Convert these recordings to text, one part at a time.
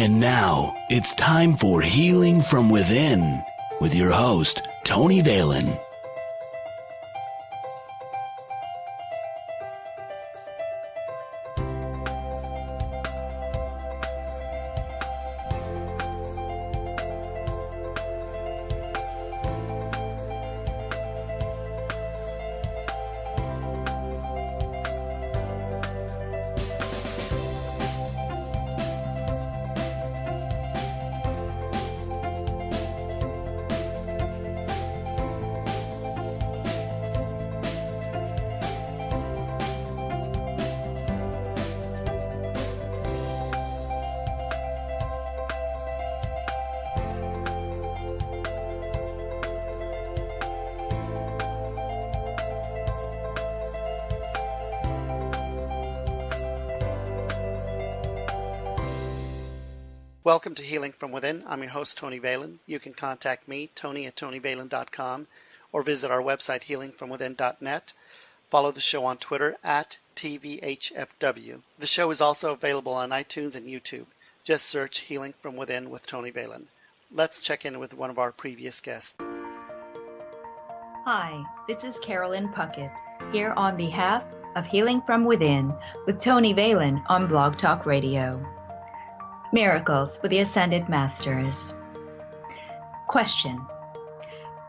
And now, it's time for Healing from Within with your host, Tony Valen. Welcome to Healing from Within. I'm your host, Tony Valen. You can contact me, Tony@TonyValen.com, or visit our website, healingfromwithin.net. Follow the show on Twitter @TVHFW. The show is also available on iTunes and YouTube. Just search Healing from Within with Tony Valen. Let's check in with one of our previous guests. Hi, this is Carolyn Puckett, here on behalf of Healing from Within with Tony Valen on Blog Talk Radio. Miracles with the Ascended Masters. Question: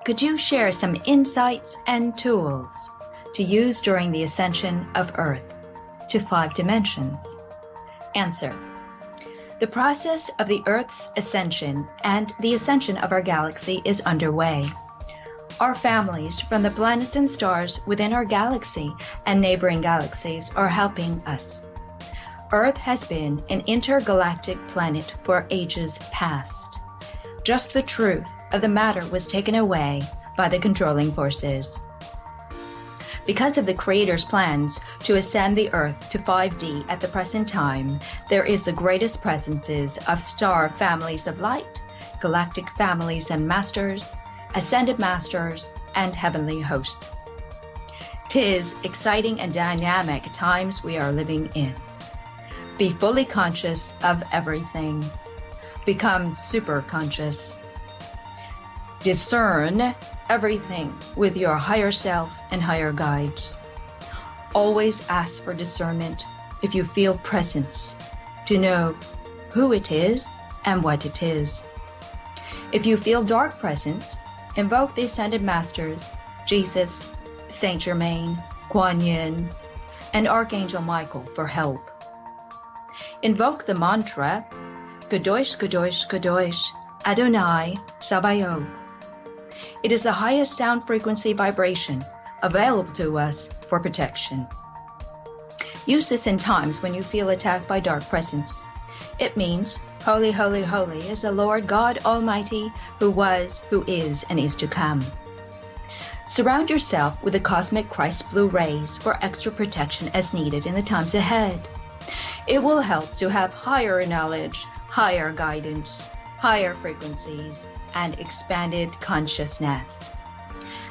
could you share some insights and tools to use during the ascension of Earth to 5 dimensions? Answer: the process of the Earth's ascension and the ascension of our galaxy is underway. Our families from the planets and stars within our galaxy and neighboring galaxies are helping us. Earth has been an intergalactic planet for ages past. Just the truth of the matter was taken away by the controlling forces. Because of the Creator's plans to ascend the Earth to 5D at the present time, there is the greatest presences of star families of light, galactic families and masters, ascended masters, and heavenly hosts. 'Tis exciting and dynamic times we are living in. Be fully conscious of everything. Become super conscious. Discern everything with your higher self and higher guides. Always ask for discernment if you feel presence, to know who it is and what it is. If you feel dark presence, invoke the Ascended Masters, Jesus, Saint Germain, Kuan Yin, and Archangel Michael for help. Invoke the mantra, Kadosh, Kadosh, Kadosh, Adonai, Sabaoth. It is the highest sound frequency vibration available to us for protection. Use this in times when you feel attacked by dark presence. It means, Holy, holy, holy is the Lord God Almighty, who was, who is, and is to come. Surround yourself with the cosmic Christ blue rays for extra protection as needed in the times ahead. It will help to have higher knowledge, higher guidance, higher frequencies, and expanded consciousness.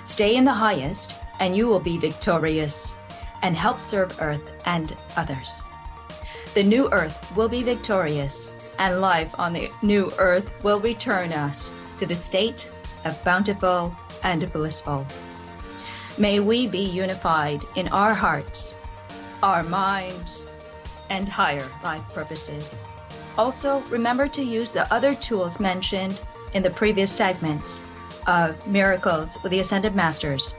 Stay in the highest, and you will be victorious, and help serve Earth and others. The new Earth will be victorious, and life on the new Earth will return us to the state of bountiful and blissful. May we be unified in our hearts, our minds, and higher life purposes. Also, remember to use the other tools mentioned in the previous segments of Miracles with the Ascended Masters.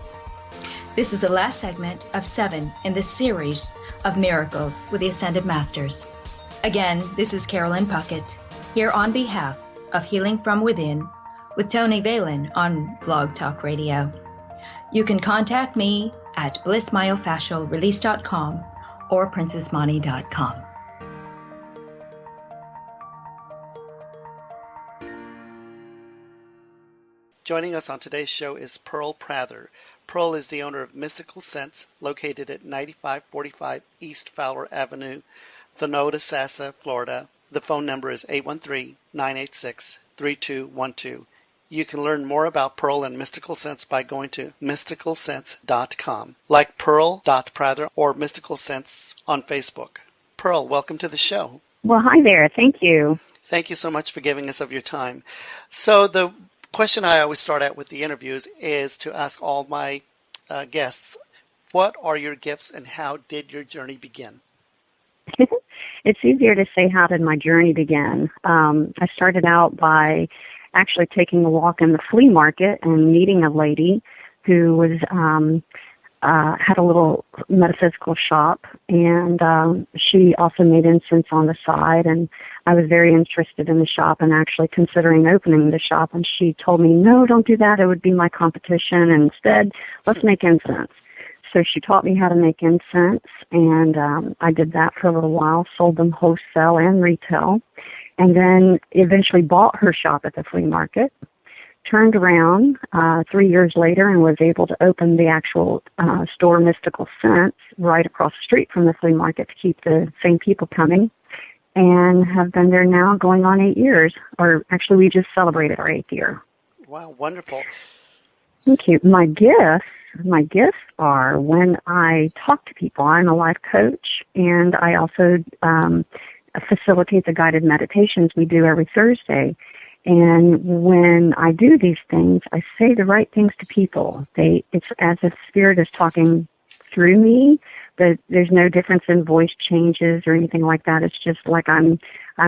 This is the last segment of 7 in this series of Miracles with the Ascended Masters. Again, this is Carolyn Puckett, here on behalf of Healing from Within with Tony Valen on Blog Talk Radio. You can contact me at blissmyofascialrelease.com or princessmoney.com. Joining us on today's show is Pearl Prather. Pearl is the owner of Mystikal Scents, located at 9545 East Fowler Avenue, Thonotosassa, Florida. The phone number is 813-986-3212. You can learn more about Pearl and Mystikal Scents by going to mysticalscents.com, like Pearl.Prather or Mystikal Scents on Facebook. Pearl, welcome to the show. Well, hi there. Thank you. Thank you so much for giving us of your time. So the question I always start out with the interviews is to ask all my guests, what are your gifts and how did your journey begin? It's easier to say, how did my journey begin? I started out by actually taking a walk in the flea market and meeting a lady who was had a little metaphysical shop, and she also made incense on the side, and I was very interested in the shop and actually considering opening the shop, and she told me, no, don't do that, it would be my competition, and instead, let's make incense. So she taught me how to make incense, and I did that for a little while, sold them wholesale and retail, and then eventually bought her shop at the flea market, turned around 3 years later and was able to open the actual store, Mystikal Scents, right across the street from the flea market to keep the same people coming, and have been there now going on 8 years, or actually we just celebrated our 8th year. Wow, wonderful. Thank you. My gifts are when I talk to people. I'm a life coach, and I also facilitate the guided meditations we do every Thursday. And when I do these things, I say the right things to people. It's as if Spirit is talking through me, but there's no difference in voice changes or anything like that. It's just like I'm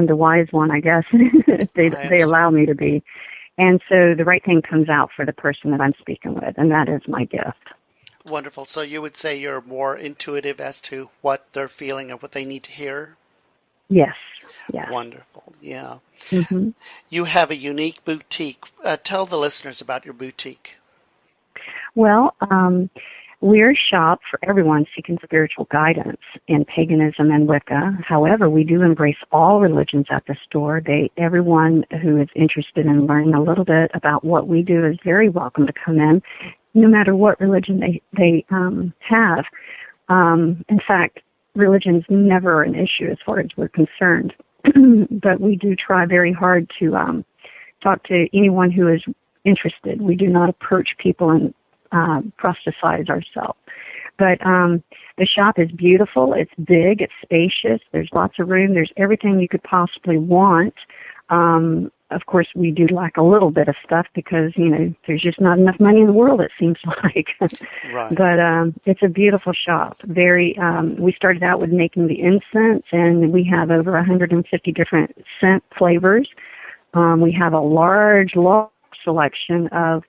the wise one, I guess. They allow me to be. And so the right thing comes out for the person that I'm speaking with, and that is my gift. Wonderful. So you would say you're more intuitive as to what they're feeling and what they need to hear? Yes. Yeah. Wonderful. Yeah. Mm-hmm. You have a unique boutique. Tell the listeners about your boutique. Well, we're a shop for everyone seeking spiritual guidance in paganism and Wicca. However, we do embrace all religions at the store. Everyone who is interested in learning a little bit about what we do is very welcome to come in, no matter what religion they have. In fact, religion's never an issue as far as we're concerned. But we do try very hard to talk to anyone who is interested. We do not approach people and proselytize ourselves. But the shop is beautiful. It's big. It's spacious. There's lots of room. There's everything you could possibly want. Of course, we do lack a little bit of stuff because, there's just not enough money in the world, it seems like. Right. But it's a beautiful shop. We started out with making the incense, and we have over 150 different scent flavors. We have a large selection of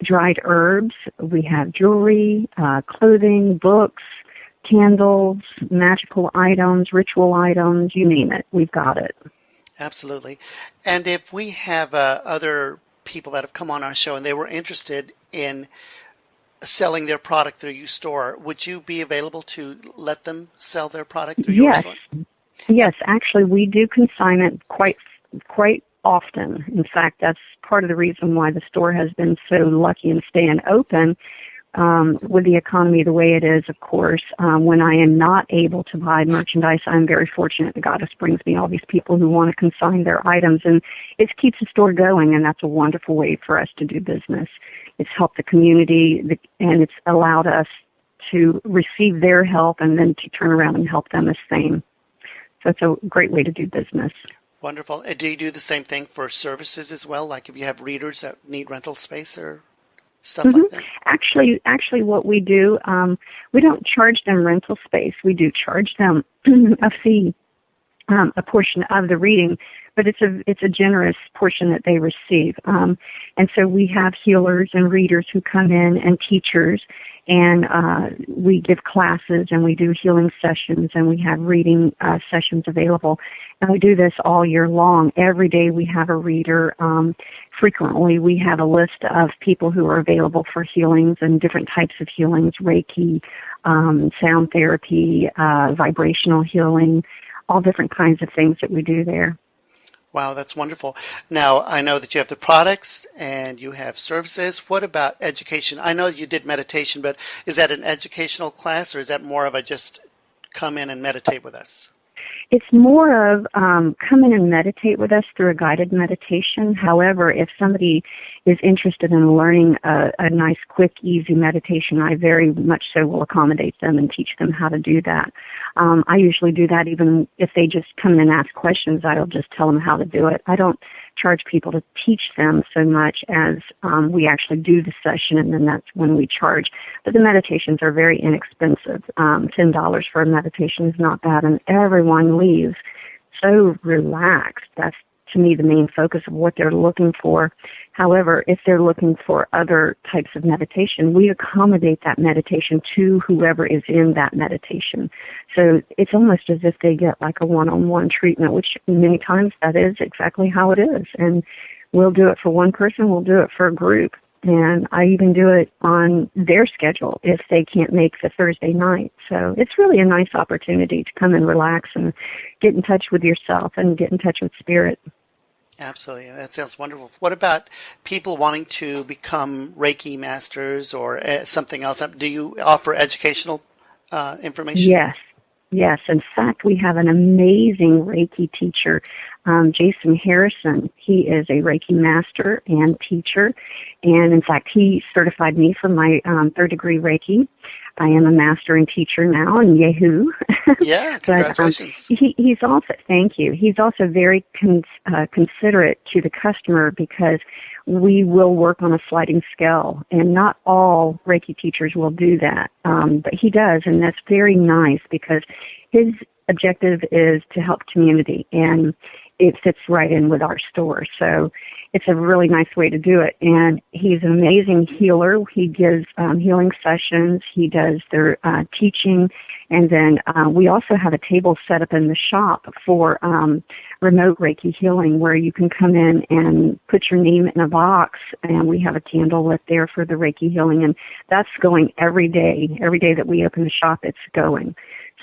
dried herbs. We have jewelry, clothing, books, candles, magical items, ritual items, you name it. We've got it. Absolutely. And if we have other people that have come on our show and they were interested in selling their product through your store, would you be available to let them sell their product through your store? Yes, actually, we do consignment quite often. In fact, that's part of the reason why the store has been so lucky in staying open. With the economy the way it is, of course, when I am not able to buy merchandise, I'm very fortunate that Goddess brings me all these people who want to consign their items, and it keeps the store going, and that's a wonderful way for us to do business. It's helped the community, and it's allowed us to receive their help and then to turn around and help them the same. So it's a great way to do business. Wonderful. And do you do the same thing for services as well? Like if you have readers that need rental space or stuff like that? Actually, what we do, we don't charge them rental space. We do charge them a fee, a portion of the reading, but it's a generous portion that they receive. And so we have healers and readers who come in and teachers, and we give classes and we do healing sessions and we have reading sessions available. And we do this all year long. Every day we have a reader. Frequently we have a list of people who are available for healings and different types of healings, Reiki, sound therapy, vibrational healing, all different kinds of things that we do there. Wow, that's wonderful. Now, I know that you have the products and you have services. What about education? I know you did meditation, but is that an educational class or is that more of a just come in and meditate with us? It's more of come in and meditate with us through a guided meditation. However, if somebody is interested in learning a nice, quick, easy meditation, I very much so will accommodate them and teach them how to do that. I usually do that even if they just come in and ask questions. I'll just tell them how to do it. I don't charge people to teach them so much as we actually do the session, and then that's when we charge. But the meditations are very inexpensive. $10 for a meditation is not bad, and everyone leaves so relaxed. That's, to me, the main focus of what they're looking for. However, if they're looking for other types of meditation, we accommodate that meditation to whoever is in that meditation. So it's almost as if they get like a one-on-one treatment, which many times that is exactly how it is. And we'll do it for one person, we'll do it for a group. And I even do it on their schedule if they can't make the Thursday night. So it's really a nice opportunity to come and relax and get in touch with yourself and get in touch with spirit. Absolutely. That sounds wonderful. What about people wanting to become Reiki masters or something else? Do you offer educational information? Yes. In fact, we have an amazing Reiki teacher, Jason Harrison. He is a Reiki master and teacher. And in fact, he certified me for my third degree Reiki. I am a master and teacher now, and yahoo! Yeah, congratulations. But, he's also, thank you. He's also very considerate to the customer because we will work on a sliding scale, and not all Reiki teachers will do that, but he does, and that's very nice because his objective is to help community, and it fits right in with our store. So it's a really nice way to do it. And he's an amazing healer. He gives healing sessions. He does their teaching. And then we also have a table set up in the shop for remote Reiki healing where you can come in and put your name in a box. And we have a candle lit there for the Reiki healing. And that's going every day. Every day that we open the shop, it's going.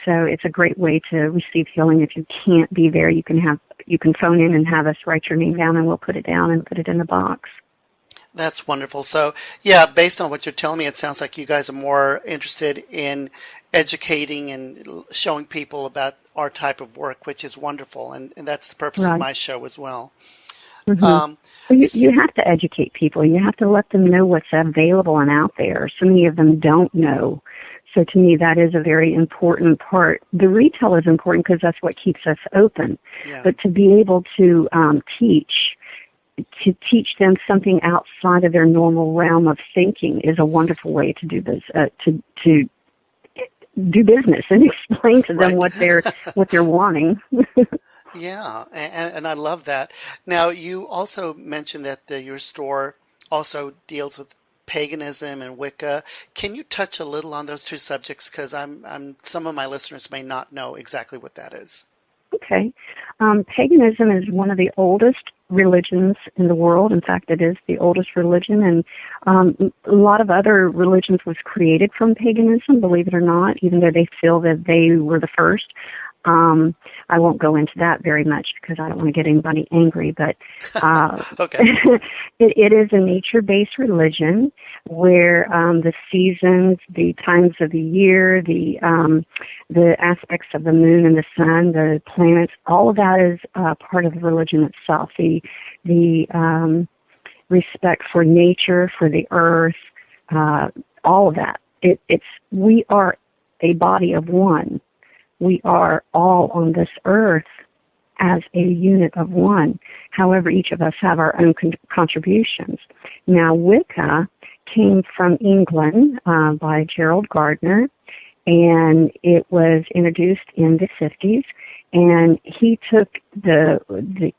So it's a great way to receive healing. If you can't be there, you can phone in and have us write your name down, and we'll put it down and put it in the box. That's wonderful. So, yeah, based on what you're telling me, it sounds like you guys are more interested in educating and showing people about our type of work, which is wonderful, and that's the purpose of my show as well. Mm-hmm. You have to educate people. You have to let them know what's available and out there. So many of them don't know. So to me, that is a very important part. The retail is important because that's what keeps us open. Yeah. But to be able to teach them something outside of their normal realm of thinking is a wonderful way to do this. To do business and explain to them what they're wanting. Yeah, and I love that. Now, you also mentioned that your store also deals with paganism and Wicca. Can you touch a little on those two subjects? Because some of my listeners may not know exactly what that is. Okay. Paganism is one of the oldest religions in the world. In fact, it is the oldest religion, and a lot of other religions was created from paganism, believe it or not, even though they feel that they were the first. I won't go into that very much because I don't want to get anybody angry, but okay. It is a nature-based religion where the seasons, the times of the year, the aspects of the moon and the sun, the planets, all of that is part of the religion itself. The respect for nature, for the earth, all of that. We are a body of one. We are all on this earth as a unit of one. However, each of us have our own contributions. Now, Wicca came from England by Gerald Gardner, and it was introduced in the 50s. And he took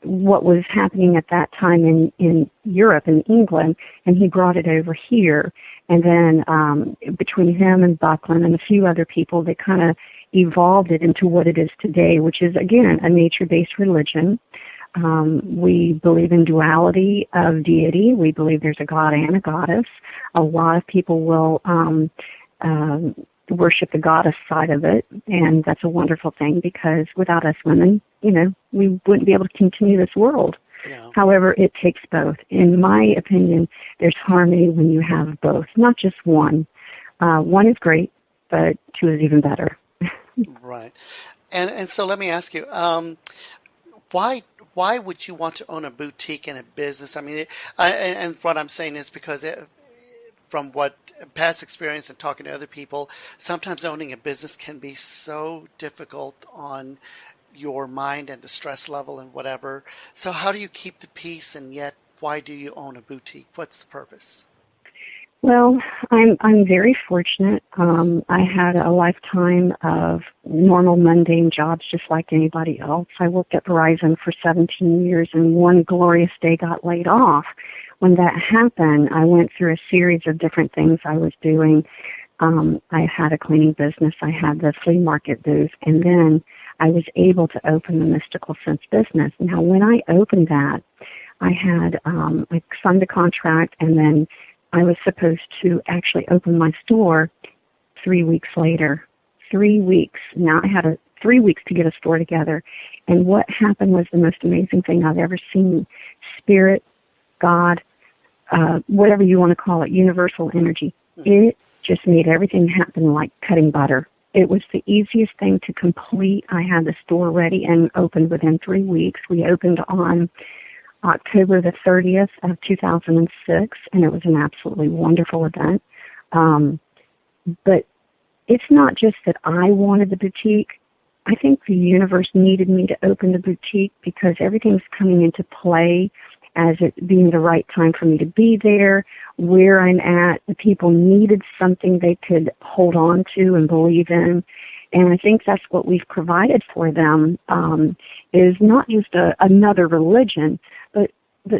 what was happening at that time in Europe and England, and he brought it over here. And then between him and Buckland and a few other people, they kind of evolved it into what it is today, which is, again, a nature-based religion. We believe in duality of deity. We believe there's a god and a goddess. A lot of people will worship the goddess side of it, and that's a wonderful thing because without us women, we wouldn't be able to continue this world. Yeah. However, it takes both. In my opinion, there's harmony when you have both, not just one. One is great, but two is even better. Right. And so let me ask you, why would you want to own a boutique and a business? I mean, and what I'm saying is because from what past experience and talking to other people, sometimes owning a business can be so difficult on your mind and the stress level and whatever. So how do you keep the peace, and yet why do you own a boutique? What's the purpose? Well, I'm very fortunate. I had a lifetime of normal, mundane jobs just like anybody else. I worked at Verizon for 17 years, and one glorious day got laid off. When that happened, I went through a series of different things I was doing. I had a cleaning business. I had the flea market booth, and then I was able to open the Mystikal Scents business. Now, when I opened that, I had I signed a contract, and then I was supposed to actually open my store 3 weeks later. 3 weeks. Now I had 3 weeks to get a store together. And what happened was the most amazing thing I've ever seen. Spirit, God, whatever you want to call it, universal energy. It just made everything happen like cutting butter. It was the easiest thing to complete. I had the store ready and opened within 3 weeks. We opened on October the 30th of 2006, and it was an absolutely wonderful event. But it's not just that I wanted the boutique. I think the universe needed me to open the boutique because everything's coming into play as it being the right time for me to be there, where I'm at. The people needed something they could hold on to and believe in. And I think that's what we've provided for them, is not just another religion, but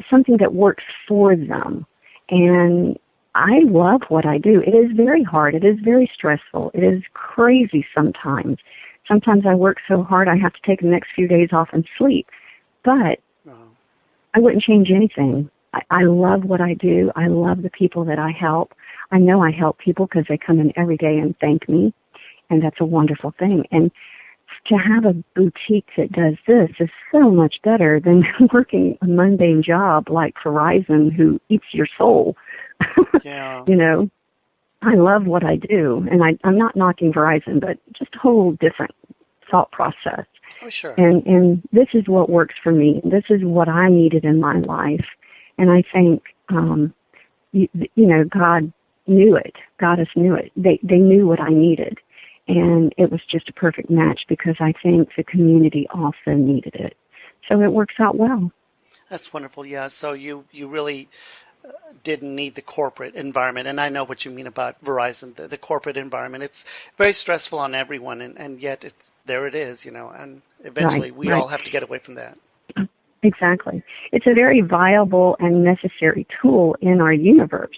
something that works for them. And I love what I do. It is very hard. It is very stressful. It is crazy sometimes. Sometimes I work so hard I have to take the next few days off and sleep. But I wouldn't change anything. I love what I do. I love the people that I help. I know I help people because they come in every day and thank me, and that's a wonderful thing. And to have a boutique that does this is so much better than working a mundane job like Verizon, who eats your soul. Yeah. You know, I love what I do, and I'm not knocking Verizon, but just a whole different thought process. Oh, sure. And this is what works for me. This is what I needed in my life. And I think, you know, God knew it. Goddess knew it. They knew what I needed. And it was just a perfect match because I think the community also needed it. So it works out well. That's wonderful. Yeah. So you really didn't need the corporate environment. And I know what you mean about Verizon, the corporate environment. It's very stressful on everyone. And yet there it is, you know, and eventually we all have to get away from that. Exactly. It's a very viable and necessary tool in our universe.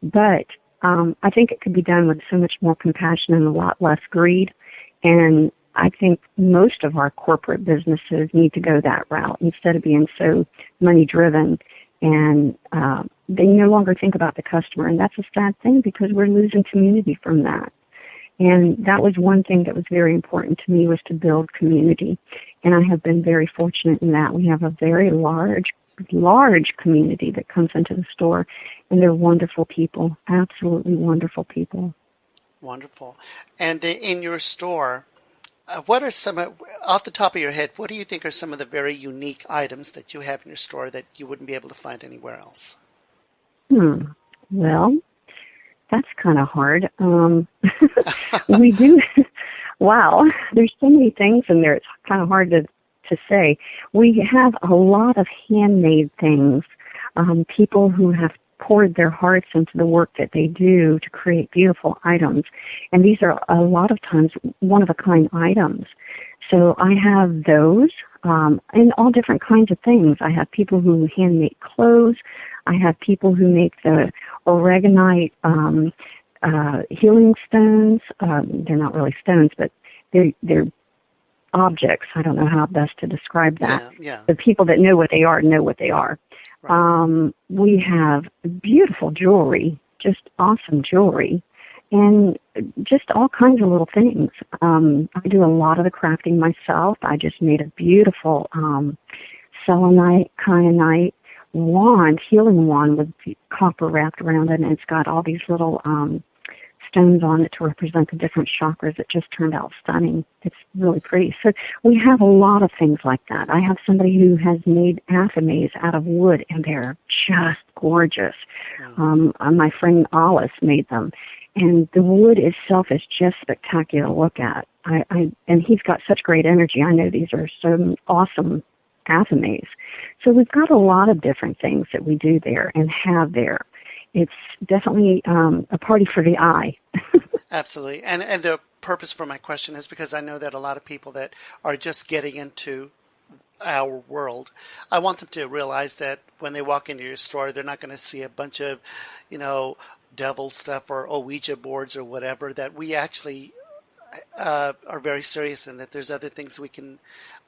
But I think it could be done with so much more compassion and a lot less greed. And I think most of our corporate businesses need to go that route instead of being so money-driven. And they no longer think about the customer. And that's a sad thing because we're losing community from that. And that was one thing that was very important to me, was to build community. And I have been very fortunate in that. We have a very large community that comes into the store, and they're wonderful people, absolutely wonderful people. Wonderful. And in your store, what are some, off the top of your head, what do you think are some of the very unique items that you have in your store that you wouldn't be able to find anywhere else? Well, that's kind of hard. We do, wow, there's so many things in there, it's kind of hard to say. We have a lot of handmade things, people who have poured their hearts into the work that they do to create beautiful items. And these are a lot of times one-of-a-kind items. So I have those, and all different kinds of things. I have people who hand make clothes. I have people who make the oregonite healing stones. They're not really stones, but they're objects. I don't know how best to describe that. Yeah. The people that know what they are know what they are. Right. We have beautiful jewelry, just awesome jewelry, and just all kinds of little things. I do a lot of the crafting myself. I just made a beautiful selenite, kyanite wand, healing wand with copper wrapped around it, and it's got all these little stones on it to represent the different chakras. It just turned out stunning. It's really pretty. So we have a lot of things like that. I have somebody who has made aphimays out of wood, and they're just gorgeous. My friend Alice made them. And the wood itself is just spectacular to look at. And he's got such great energy. I know these are some awesome aphimays. So we've got a lot of different things that we do there and have there. It's definitely a party for the eye. Absolutely. And the purpose for my question is because I know that a lot of people that are just getting into our world, I want them to realize that when they walk into your store, they're not going to see a bunch of, devil stuff or Ouija boards or whatever, that we actually are very serious in that there's other things we can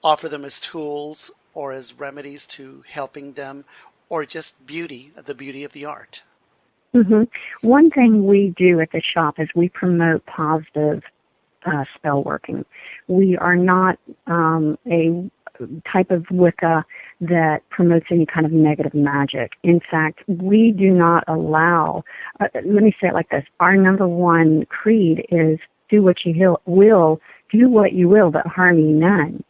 offer them as tools or as remedies to helping them, or just the beauty of the art. Mm-hmm. One thing we do at the shop is we promote positive spell working. We are not a type of Wicca that promotes any kind of negative magic. In fact, we do not allow, let me say it like this, our number one creed is do what you will, but harm ye none.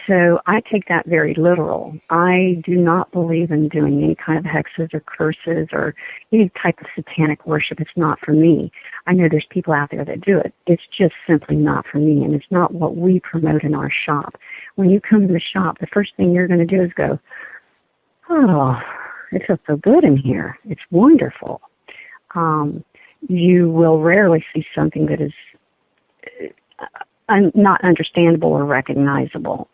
So I take that very literal. I do not believe in doing any kind of hexes or curses or any type of satanic worship. It's not for me. I know there's people out there that do it. It's just simply not for me, and it's not what we promote in our shop. When you come to the shop, the first thing you're going to do is go, oh, it feels so good in here. It's wonderful. You will rarely see something that is not understandable or recognizable.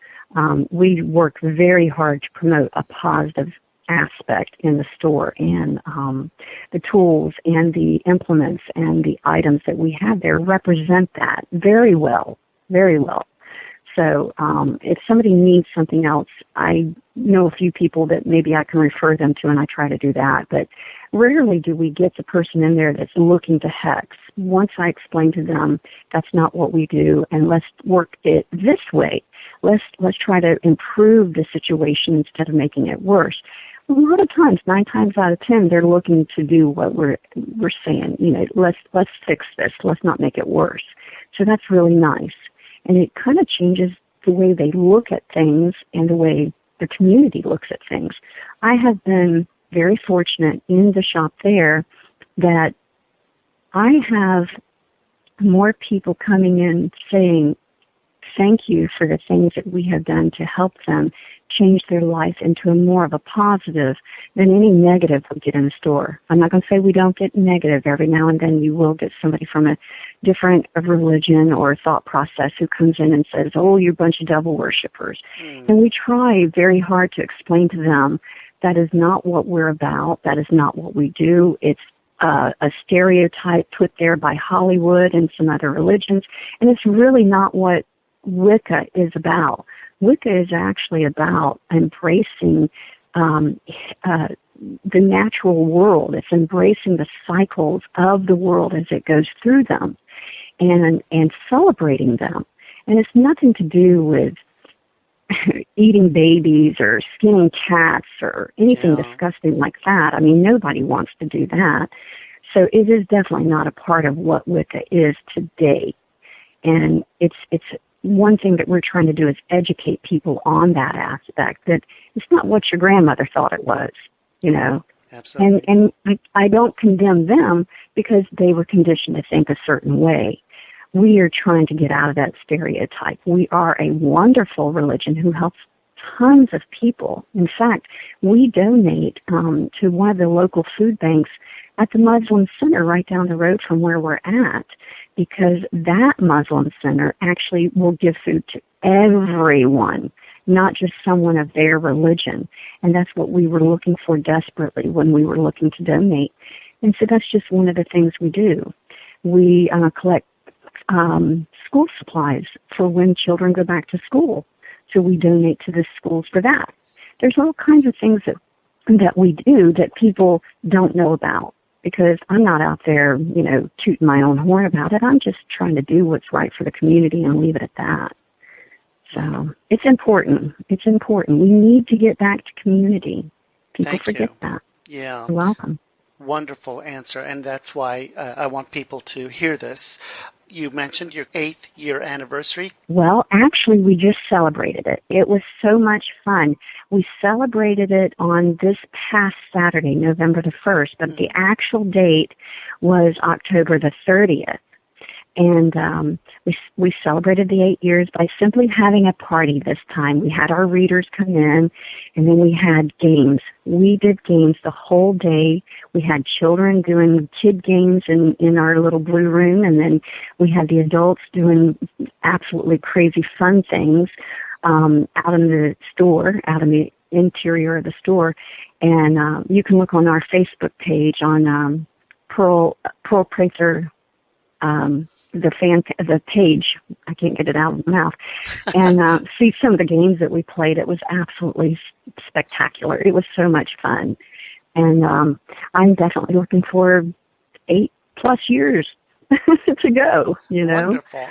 We work very hard to promote a positive aspect in the store, and the tools and the implements and the items that we have there represent that very well, very well. So if somebody needs something else, I know a few people that maybe I can refer them to, and I try to do that. But rarely do we get the person in there that's looking to hex. Once I explain to them that's not what we do, and let's work it this way. Let's try to improve the situation instead of making it worse. A lot of times, 9 times out of 10, they're looking to do what we're saying. Let's fix this. Let's not make it worse. So that's really nice. And it kind of changes the way they look at things and the way the community looks at things. I have been very fortunate in the shop there that I have more people coming in saying, thank you for the things that we have done to help them change their life into more of a positive than any negative we get in the store. I'm not going to say we don't get negative. Every now and then you will get somebody from a different religion or thought process who comes in and says, oh, you're a bunch of devil worshippers. And we try very hard to explain to them that is not what we're about. That is not what we do. It's a stereotype put there by Hollywood and some other religions, and it's really not what Wicca is about. Wicca is actually about embracing the natural world. It's embracing the cycles of the world as it goes through them and celebrating them. And it's nothing to do with eating babies or skinning cats or anything disgusting like that. I mean, nobody wants to do that. So it is definitely not a part of what Wicca is today. And it's one thing that we're trying to do is educate people on that aspect, that it's not what your grandmother thought it was, Absolutely. And I don't condemn them because they were conditioned to think a certain way. We are trying to get out of that stereotype. We are a wonderful religion who helps tons of people. In fact, we donate to one of the local food banks at the Muslim Center right down the road from where we're at, because that Muslim center actually will give food to everyone, not just someone of their religion. And that's what we were looking for desperately when we were looking to donate. And so that's just one of the things we do. We collect school supplies for when children go back to school. So we donate to the schools for that. There's all kinds of things that we do that people don't know about, because I'm not out there, tooting my own horn about it. I'm just trying to do what's right for the community and leave it at that. So it's important. It's important. We need to get back to community. People forget that. Yeah. You're welcome. Wonderful answer, and that's why I want people to hear this. You mentioned your 8th year anniversary. Well, actually, we just celebrated it. It was so much fun. We celebrated it on this past Saturday, November the 1st, but the actual date was October the 30th. And we celebrated the 8 years by simply having a party this time. We had our readers come in, and then we had games. We did games the whole day. We had children doing kid games in our little blue room, and then we had the adults doing absolutely crazy fun things out in the store, out in the interior of the store. And you can look on our Facebook page on Pearl Prather, the page, I can't get it out of my mouth, and see some of the games that we played. It was absolutely spectacular. It was so much fun. And I'm definitely looking for 8+ years to go, you know. Wonderful.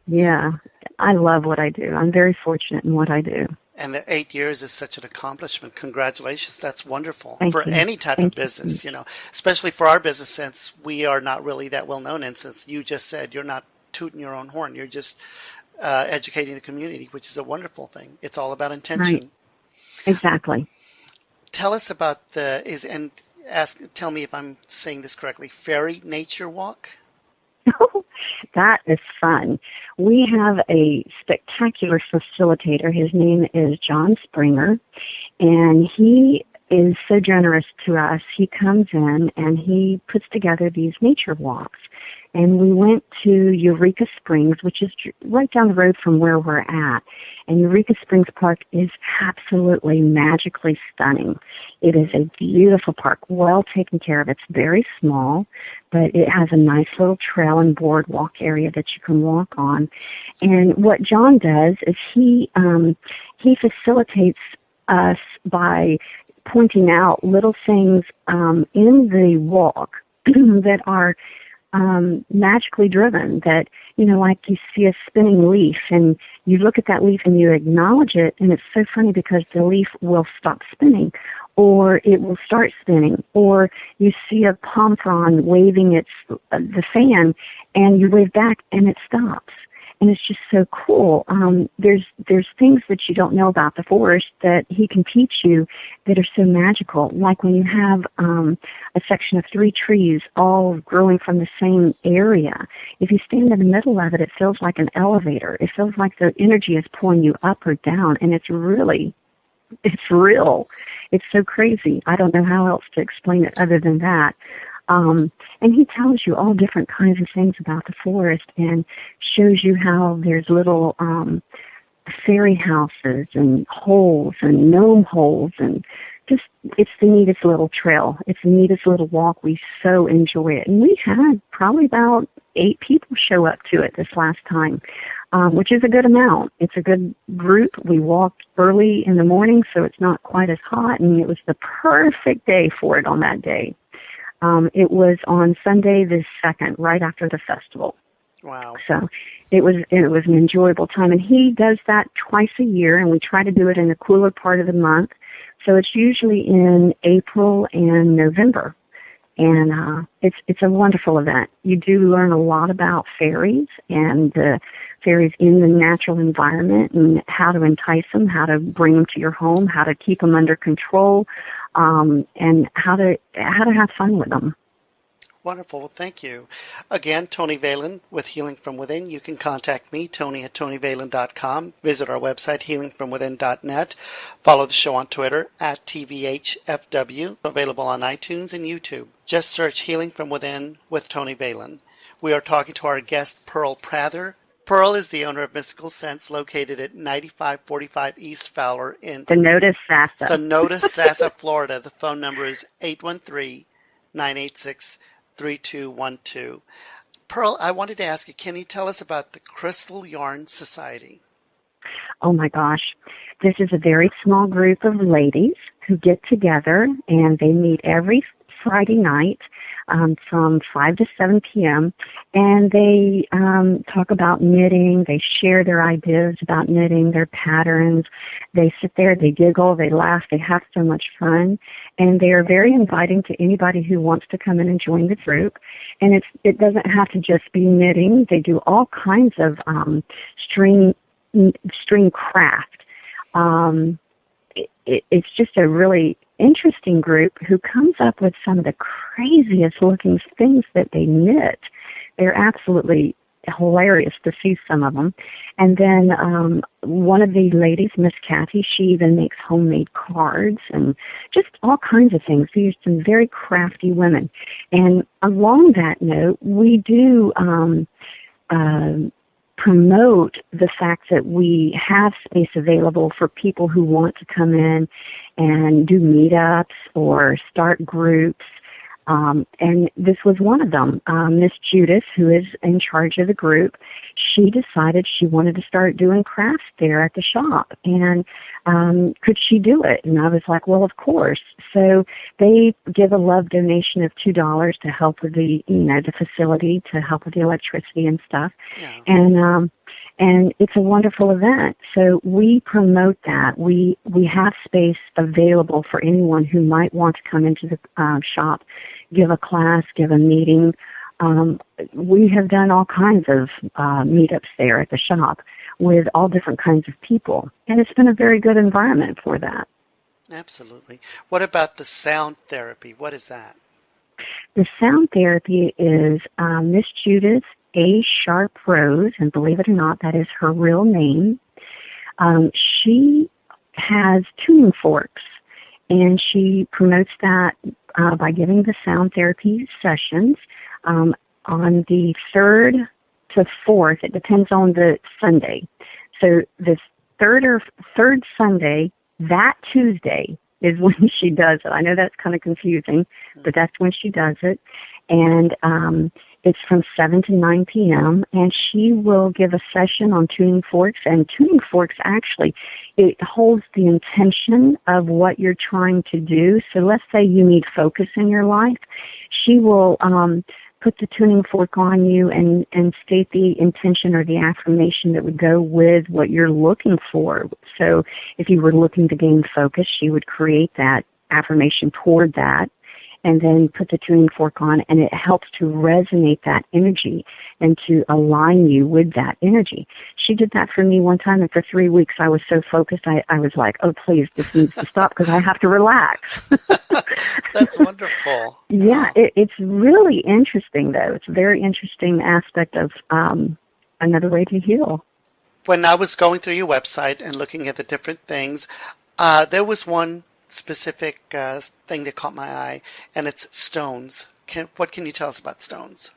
Yeah, I love what I do. I'm very fortunate in what I do. And the 8 years is such an accomplishment. Congratulations. That's wonderful Thank for you. any type Thank of business, you know, especially for our business, since we are not really that well known. And since you just said you're not tooting your own horn, you're just educating the community, which is a wonderful thing. It's all about intention. Right. Exactly. Tell us about tell me if I'm saying this correctly, Fairy Nature Walk? That is fun. We have a spectacular facilitator. His name is John Springer, and he is so generous to us. He comes in and he puts together these nature walks. And we went to Eureka Springs, which is right down the road from where we're at. And Eureka Springs Park is absolutely magically stunning. It is a beautiful park, well taken care of. It's very small, but it has a nice little trail and boardwalk area that you can walk on. And what John does is he facilitates us by pointing out little things in the walk that are magically driven, that, you know, like you see a spinning leaf and you look at that leaf and you acknowledge it, and it's so funny because the leaf will stop spinning or it will start spinning, or you see a palm frond waving the fan and you wave back and it stops. And it's just so cool. There's things that you don't know about the forest that he can teach you that are so magical. Like when you have a section of 3 trees all growing from the same area. If you stand in the middle of it, it feels like an elevator. It feels like the energy is pulling you up or down, and it's real. It's so crazy. I don't know how else to explain it other than that. And he tells you all different kinds of things about the forest and shows you how there's little fairy houses and holes and gnome holes, and just, it's the neatest little trail. It's the neatest little walk. We so enjoy it. And we had probably about 8 people show up to it this last time, which is a good amount. It's a good group. We walked early in the morning, so it's not quite as hot, and it was the perfect day for it on that day. It was on Sunday the 2nd, right after the festival. Wow. So it was an enjoyable time. And he does that twice a year, and we try to do it in the cooler part of the month. So it's usually in April and November. And it's a wonderful event. You do learn a lot about fairies and the fairies in the natural environment and how to entice them, how to bring them to your home, how to keep them under control, and how to have fun with them. Wonderful. Well, thank you. Again, Tony Valen with Healing From Within. You can contact me, Tony at TonyValen.com. Visit our website, healingfromwithin.net. Follow the show on Twitter at TVHFW. Available on iTunes and YouTube. Just search Healing From Within with Tony Valen. We are talking to our guest, Pearl Prather. Pearl is the owner of Mystikal Scents, located at 9545 East Fowler in Thonotosassa, Florida. The phone number is 813-986-3212. Pearl, I wanted to ask you, can you tell us about the Crystal Yarn Society? Oh my gosh. This is a very small group of ladies who get together, and they meet every Friday night. from 5 to 7 p.m., and they talk about knitting. They share their ideas about knitting, their patterns. They sit there, they giggle, they laugh, they have so much fun, and they are very inviting to anybody who wants to come in and join the group. And it doesn't have to just be knitting. They do all kinds of string craft. It's just a really interesting group who comes up with some of the craziest looking things that they knit. They're absolutely hilarious to see some of them. And then one of the ladies, Miss Kathy, she even makes homemade cards and just all kinds of things. These are some very crafty women. And along that note, we do promote the fact that we have space available for people who want to come in and do meetups or start groups. And this was one of them. Miss Judith, who is in charge of the group, she decided she wanted to start doing crafts there at the shop. And could she do it? And I was like, well, of course. So they give a love donation of $2 to help with the facility, to help with the electricity and stuff. Yeah. And it's a wonderful event. So we promote that. We have space available for anyone who might want to come into the shop, give a class, give a meeting. We have done all kinds of meetups there at the shop with all different kinds of people. And it's been a very good environment for that. Absolutely. What about the sound therapy? What is that? The sound therapy is Miss Judith A. Sharp Rose, and believe it or not, that is her real name. She has tuning forks, and she promotes that by giving the sound therapy sessions on the 3rd to 4th. It depends on the Sunday. So the third Sunday, that Tuesday, is when she does it. I know that's kind of confusing, but that's when she does it. And it's from 7 to 9 p.m., and she will give a session on tuning forks. And tuning forks, actually, it holds the intention of what you're trying to do. So let's say you need focus in your life. She will put the tuning fork on you and state the intention or the affirmation that would go with what you're looking for. So if you were looking to gain focus, she would create that affirmation toward that, and then put the tuning fork on, and it helps to resonate that energy and to align you with that energy. She did that for me one time, and for 3 weeks I was so focused, I was like, oh, please, this needs to stop because I have to relax. That's wonderful. Yeah, it's really interesting, though. It's a very interesting aspect of another way to heal. When I was going through your website and looking at the different things, there was one specific thing that caught my eye, and it's stones. What can you tell us about stones?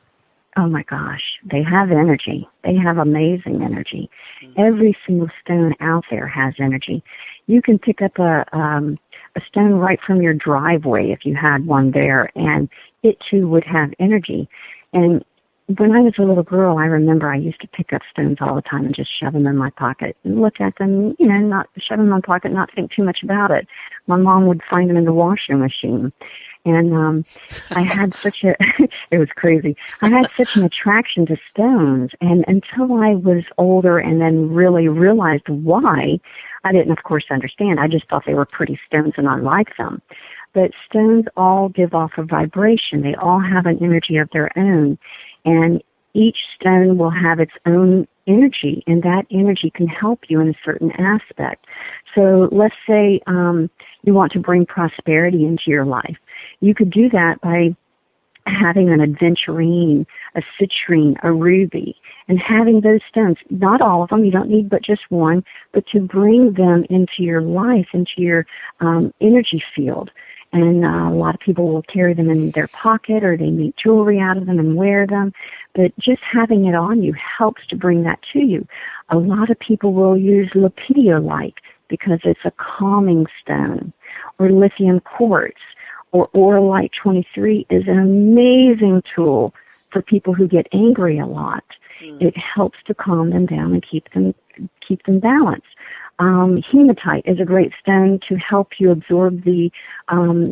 Oh my gosh, they have energy. They have amazing energy. Every single stone out there has energy. You can pick up a stone right from your driveway if you had one there, and it too would have energy. And when I was a little girl, I remember I used to pick up stones all the time and just shove them in my pocket and look at them, not shove them in my pocket, not think too much about it. My mom would find them in the washing machine. And I had it was crazy. I had such an attraction to stones, and until I was older and then really realized why, I didn't, of course, understand. I just thought they were pretty stones and I liked them. But stones all give off a vibration. They all have an energy of their own. And each stone will have its own energy, and that energy can help you in a certain aspect. So let's say you want to bring prosperity into your life. You could do that by having an aventurine, a citrine, a ruby, and having those stones, not all of them, you don't need but just one, but to bring them into your life, into your energy field. And a lot of people will carry them in their pocket, or they make jewelry out of them and wear them. But just having it on you helps to bring that to you. A lot of people will use lapidolite because it's a calming stone, or lithium quartz, or Auralite 23 is an amazing tool for people who get angry a lot. It helps to calm them down and keep them balanced. Hematite is a great stone to help you absorb the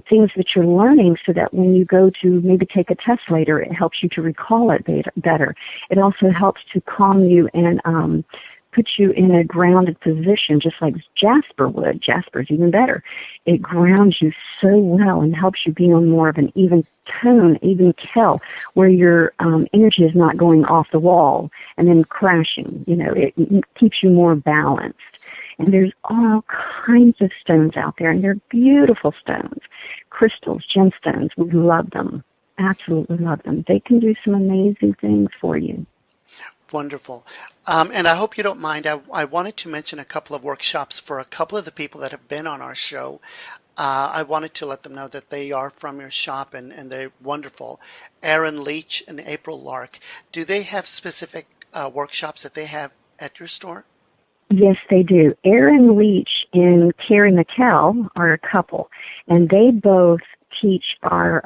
things that you're learning so that when you go to maybe take a test later, it helps you to recall it better. It also helps to calm you and put you in a grounded position, just like jasper would. Jasper's even better. It grounds you so well and helps you be on more of an even tone, even kel, where your energy is not going off the wall and then crashing. You know, it keeps you more balanced. And there's all kinds of stones out there, and they're beautiful stones. Crystals, gemstones, we love them. Absolutely love them. They can do some amazing things for you. Wonderful. And I hope you don't mind. I wanted to mention a couple of workshops for a couple of the people that have been on our show. I wanted to let them know that they are from your shop and they're wonderful. Aaron Leach and April Lark. Do they have specific workshops that they have at your store? Yes, they do. Aaron Leach and Carrie McKell are a couple, and they both teach our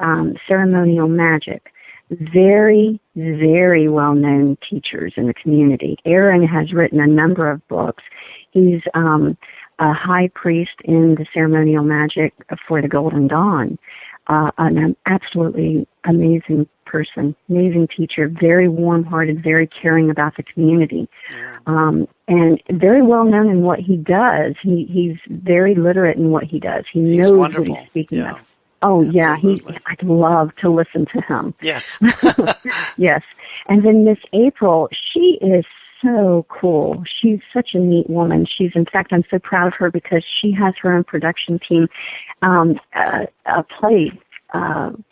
ceremonial magic. Very, very well-known teachers in the community. Aaron has written a number of books. He's a high priest in the ceremonial magic for the Golden Dawn. An absolutely amazing person, amazing teacher, very warm-hearted, very caring about the community, and very well-known in what he does. He's very literate in what he does. He knows what he's speaking of. Oh, absolutely. I'd love to listen to him. Yes. Yes. And then Miss April, she is so cool. She's such a neat woman. In fact, I'm so proud of her because she has her own production team, a play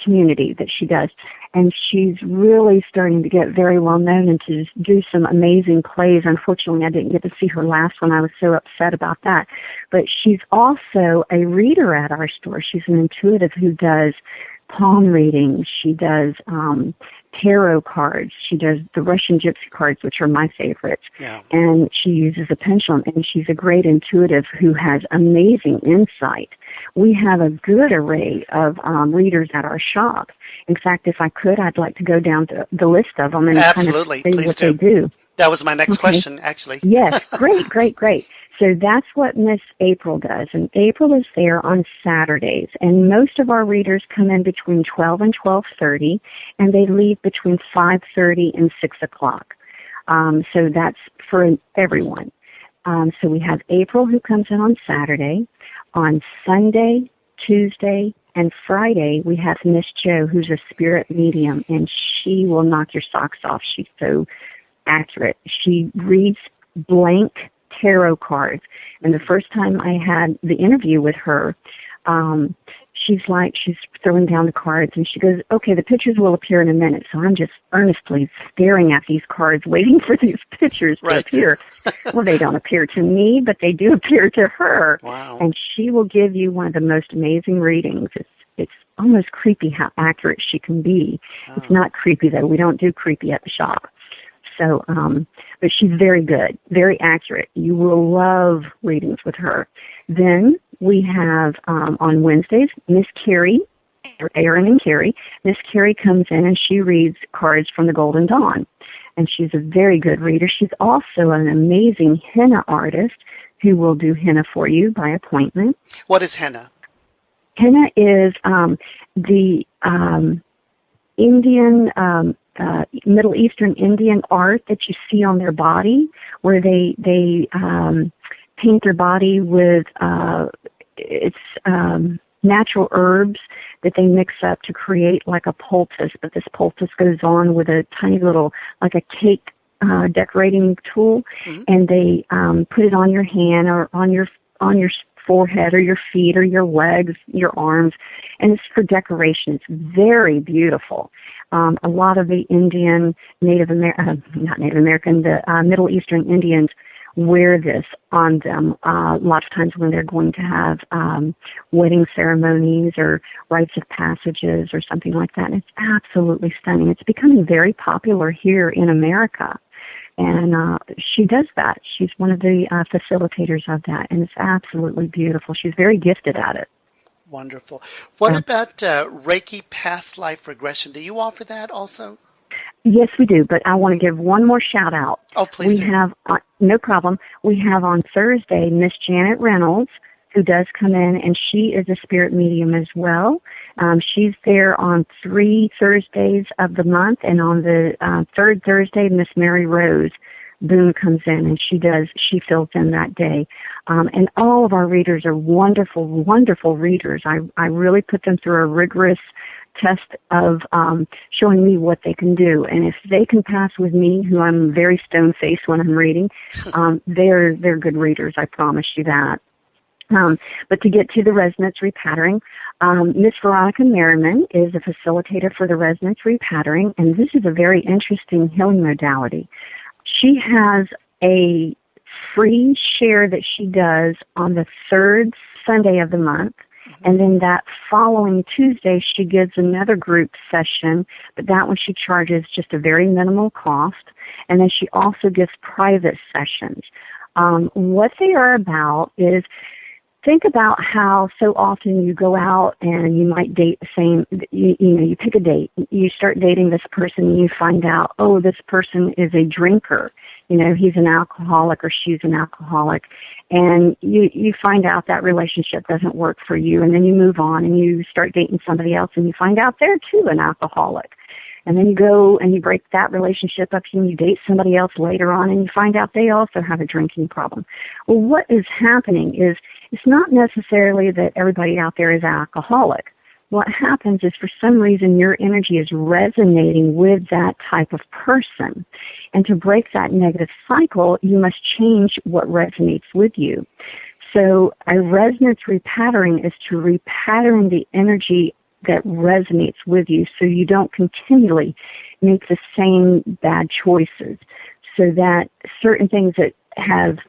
community that she does. And she's really starting to get very well known and to do some amazing plays. Unfortunately, I didn't get to see her last one. I was so upset about that. But she's also a reader at our store. She's an intuitive who does palm readings. She does tarot cards. She does the Russian gypsy cards, which are my favorites. Yeah. And she uses a pendulum, and she's a great intuitive who has amazing insight. We have a good array of readers at our shop. In fact, if I could, I'd like to go down to the list of them and absolutely. kind of say what they do. That was my next question, actually. Yes, great. So that's what Miss April does. And April is there on Saturdays. And most of our readers come in between 12 and 12:30, and they leave between 5:30 and 6 o'clock. So that's for everyone. So we have April who comes in on Saturday. On Sunday, Tuesday, and Friday, we have Miss Jo, who's a spirit medium, and she will knock your socks off. She's so accurate. She reads blank tarot cards. And the first time I had the interview with her, she's throwing down the cards, and she goes, okay, the pictures will appear in a minute. So I'm just earnestly staring at these cards, waiting for these pictures to appear. Well, they don't appear to me, but they do appear to her. Wow. And she will give you one of the most amazing readings. It's almost creepy how accurate she can be. Oh. It's not creepy, though. We don't do creepy at the shop. So, but she's very good, very accurate. You will love readings with her. Then we have, on Wednesdays, Miss Carrie, Aaron and Carrie. Miss Carrie comes in and she reads cards from the Golden Dawn. And she's a very good reader. She's also an amazing henna artist who will do henna for you by appointment. What is henna? Henna is the Indian, Middle Eastern Indian art that you see on their body, where they paint their body with natural herbs that they mix up to create like a poultice. But this poultice goes on with a tiny little, like a cake decorating tool, and they put it on your hand or on your forehead or your feet or your legs, your arms, and it's for decoration. It's very beautiful. A lot of the Indian, the Middle Eastern Indians wear this on them a lot of times when they're going to have wedding ceremonies or rites of passages or something like that. And it's absolutely stunning. It's becoming very popular here in America. And she does that. She's one of the facilitators of that, and it's absolutely beautiful. She's very gifted at it. Wonderful. What about Reiki past life regression? Do you offer that also? Yes, we do, but I want to give one more shout out. Oh, please do. We have, no problem, we have on Thursday Miss Janet Reynolds, who does come in, and she is a spirit medium as well. She's there on 3 Thursdays of the month, and on the third Thursday, Miss Mary Rose Boone comes in, and she fills in that day. And all of our readers are wonderful, wonderful readers. I really put them through a rigorous test of showing me what they can do. And if they can pass with me, who I'm very stone-faced when I'm reading, they're good readers, I promise you that. But to get to the resonance repatterning, Miss Veronica Merriman is a facilitator for the resonance repatterning, and this is a very interesting healing modality. She has a free share that she does on the third Sunday of the month, and then that following Tuesday she gives another group session, but that one she charges just a very minimal cost, and then she also gives private sessions. What they are about is, think about how so often you go out and you might date the same, you pick a date, you start dating this person and you find out, oh, this person is a drinker, he's an alcoholic or she's an alcoholic, and you find out that relationship doesn't work for you, and then you move on and you start dating somebody else and you find out they're too an alcoholic. And then you go and you break that relationship up and you date somebody else later on and you find out they also have a drinking problem. Well, what is happening is it's not necessarily that everybody out there is alcoholic. What happens is for some reason your energy is resonating with that type of person. And to break that negative cycle, you must change what resonates with you. So a resonance repattering is to repattern the energy that resonates with you so you don't continually make the same bad choices, so that certain things that have,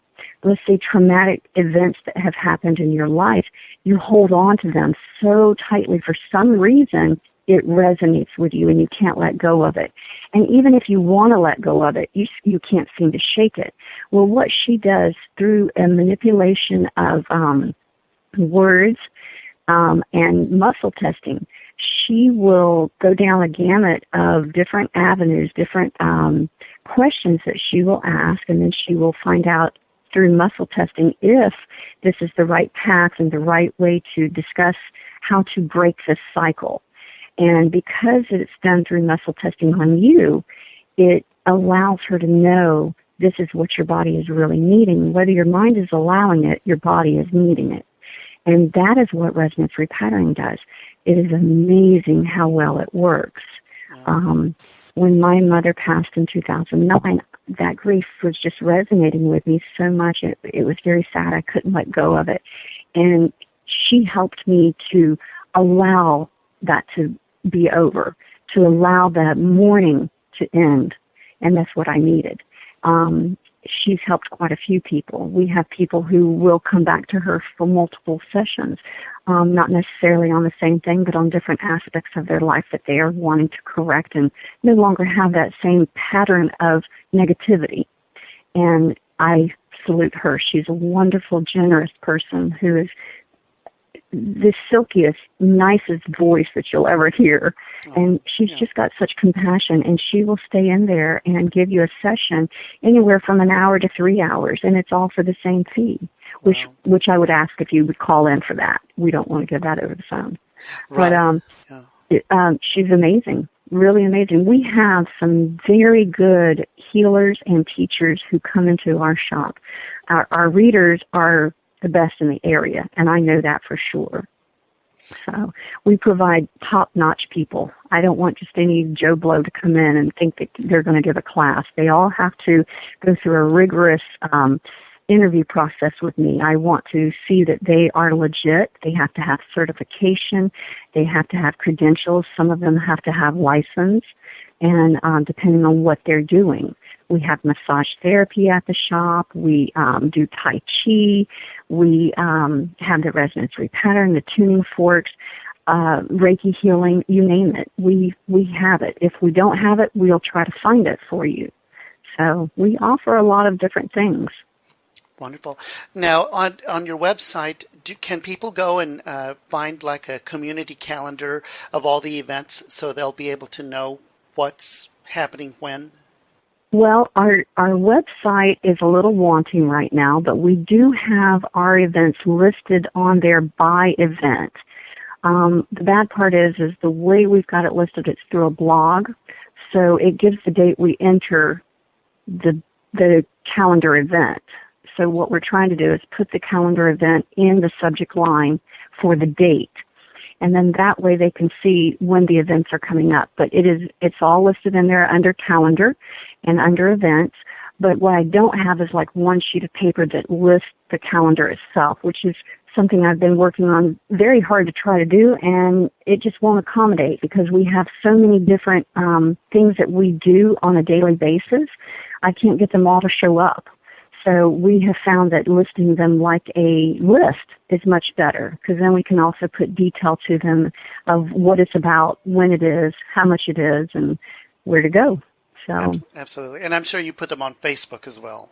let's say, traumatic events that have happened in your life, you hold on to them so tightly for some reason it resonates with you and you can't let go of it. And even if you want to let go of it, you can't seem to shake it. Well, what she does through a manipulation of words, and muscle testing, she will go down a gamut of different avenues, different questions that she will ask, and then she will find out through muscle testing if this is the right path and the right way to discuss how to break this cycle. And because it's done through muscle testing on you, it allows her to know this is what your body is really needing. Whether your mind is allowing it, your body is needing it. And that is what resonance repatterning does. It is amazing how well it works. When my mother passed in 2009, that grief was just resonating with me so much. It was very sad. I couldn't let go of it. And she helped me to allow that to be over, to allow that mourning to end. And that's what I needed. She's helped quite a few people. We have people who will come back to her for multiple sessions, not necessarily on the same thing, but on different aspects of their life that they are wanting to correct and no longer have that same pattern of negativity. And I salute her. She's a wonderful, generous person who is the silkiest, nicest voice that you'll ever hear. And she's just got such compassion, and she will stay in there and give you a session anywhere from an hour to 3 hours, and it's all for the same fee, which I would ask if you would call in for that. We don't want to give that over the phone. Right. But she's amazing, really amazing. We have some very good healers and teachers who come into our shop. Our readers are the best in the area, and I know that for sure. So we provide top-notch people. I don't want just any Joe Blow to come in and think that they're going to give a class. They all have to go through a rigorous interview process with me. I want to see that they are legit. They have to have certification. They have to have credentials. Some of them have to have license, and depending on what they're doing. We have massage therapy at the shop. We do Tai Chi. We have the resonance repattern, the tuning forks, Reiki healing, you name it. We have it. If we don't have it, we'll try to find it for you. So we offer a lot of different things. Wonderful. Now, on your website, can people go and find like a community calendar of all the events so they'll be able to know what's happening when? Well, our website is a little wanting right now, but we do have our events listed on there by event. The bad part is the way we've got it listed, it's through a blog, so it gives the date we enter the calendar event. So what we're trying to do is put the calendar event in the subject line for the date. And then that way they can see when the events are coming up. But it's all listed in there under calendar and under events. But what I don't have is like one sheet of paper that lists the calendar itself, which is something I've been working on very hard to try to do, and it just won't accommodate because we have so many different things that we do on a daily basis. I can't get them all to show up. So we have found that listing them like a list is much better because then we can also put detail to them of what it's about, when it is, how much it is, and where to go. So absolutely. And I'm sure you put them on Facebook as well.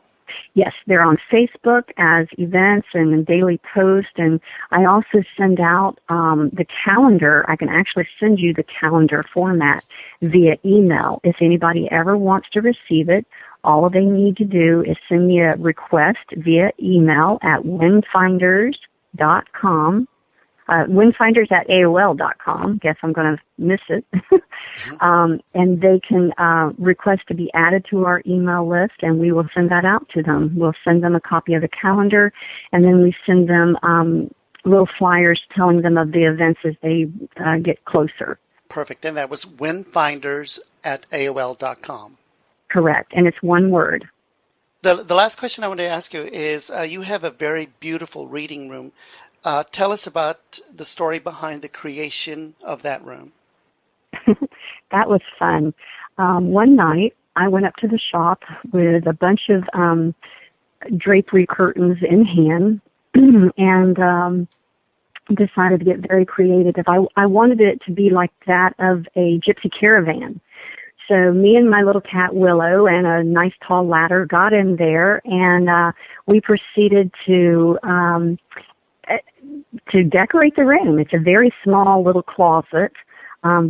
Yes, they're on Facebook as events and daily posts, and I also send out the calendar. I can actually send you the calendar format via email. If anybody ever wants to receive it, all they need to do is send me a request via email at windfinders.com. Windfinders@AOL.com. Guess I'm going to miss it. And they can request to be added to our email list, and we will send that out to them. We'll send them a copy of the calendar, and then we send them little flyers telling them of the events as they get closer. Perfect. And that was windfinders@AOL.com. Correct. And it's one word. The last question I want to ask you is, you have a very beautiful reading room. Tell us about the story behind the creation of that room. That was fun. One night, I went up to the shop with a bunch of drapery curtains in hand and decided to get very creative. I wanted it to be like that of a gypsy caravan. So me and my little cat Willow and a nice tall ladder got in there, and we proceeded to decorate the room. It's a very small little closet,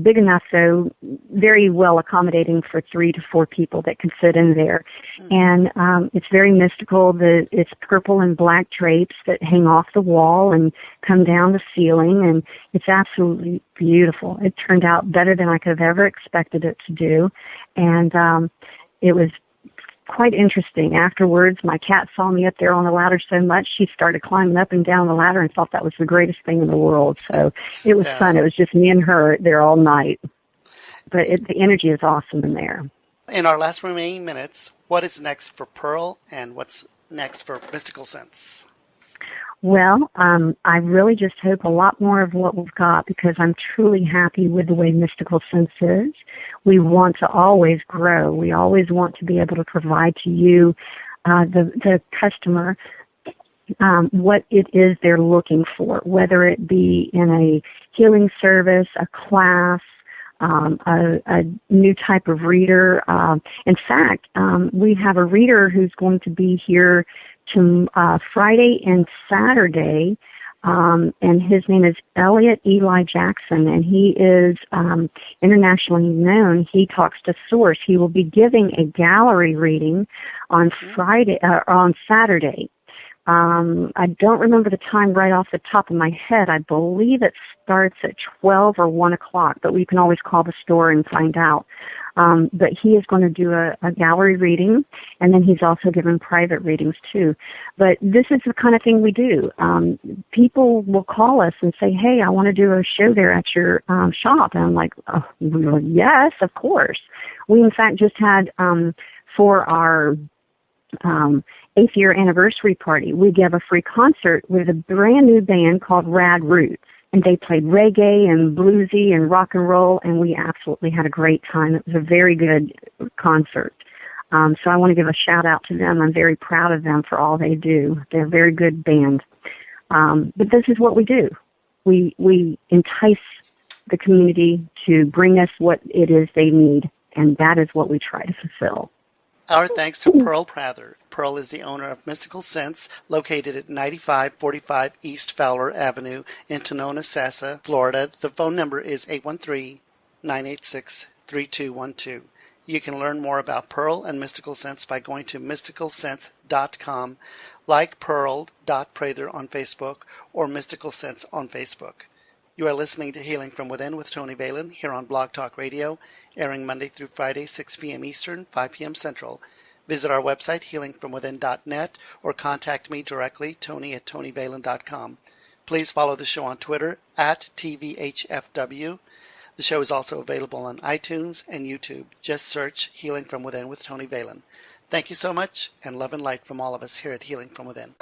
big enough so very well accommodating for 3 to 4 people that can fit in there. And it's very mystical. It's purple and black drapes that hang off the wall and come down the ceiling, and it's absolutely beautiful. It turned out better than I could have ever expected it to do, and it was quite interesting. Afterwards, my cat saw me up there on the ladder so much, she started climbing up and down the ladder and thought that was the greatest thing in the world. So it was fun. It was just me and her there all night. But the energy is awesome in there. In our last remaining minutes, what is next for Pearl and what's next for Mystikal Scents? Well, I really just hope a lot more of what we've got because I'm truly happy with the way Mystikal Scents is. We want to always grow. We always want to be able to provide to you, the customer, what it is they're looking for, whether it be in a healing service, a class, a new type of reader. In fact, we have a reader who's going to be here to Friday and Saturday, and his name is Elliot Eli Jackson, and he is internationally known. He talks to Source. He will be giving a gallery reading on on Saturday. I don't remember the time right off the top of my head. I believe it starts at 12 or 1 o'clock, but we can always call the store and find out. But he is going to do a gallery reading, and then he's also giving private readings too. But this is the kind of thing we do. People will call us and say, hey, I want to do a show there at your shop. And I'm like, oh, yes, of course. We, in fact, just had for our 8th year anniversary party, we gave a free concert with a brand new band called Rad Roots. And they played reggae and bluesy and rock and roll, and we absolutely had a great time. It was a very good concert. So I want to give a shout out to them. I'm very proud of them for all they do. They're a very good band. But this is what we do. We entice the community to bring us what it is they need, and that is what we try to fulfill. Our thanks to Pearl Prather. Pearl is the owner of Mystikal Scents, located at 9545 East Fowler Avenue in Thonotosassa, Florida. The phone number is 813-986-3212. You can learn more about Pearl and Mystikal Scents by going to mysticalscents.com, like Pearl.Prather on Facebook, or Mystikal Scents on Facebook. You are listening to Healing from Within with Tony Valen here on Blog Talk Radio, airing Monday through Friday, 6 p.m. Eastern, 5 p.m. Central. Visit our website, healingfromwithin.net, or contact me directly, tony@tonyvalen.com. Please follow the show on Twitter, @TVHFW. The show is also available on iTunes and YouTube. Just search Healing from Within with Tony Valen. Thank you so much, and love and light from all of us here at Healing from Within.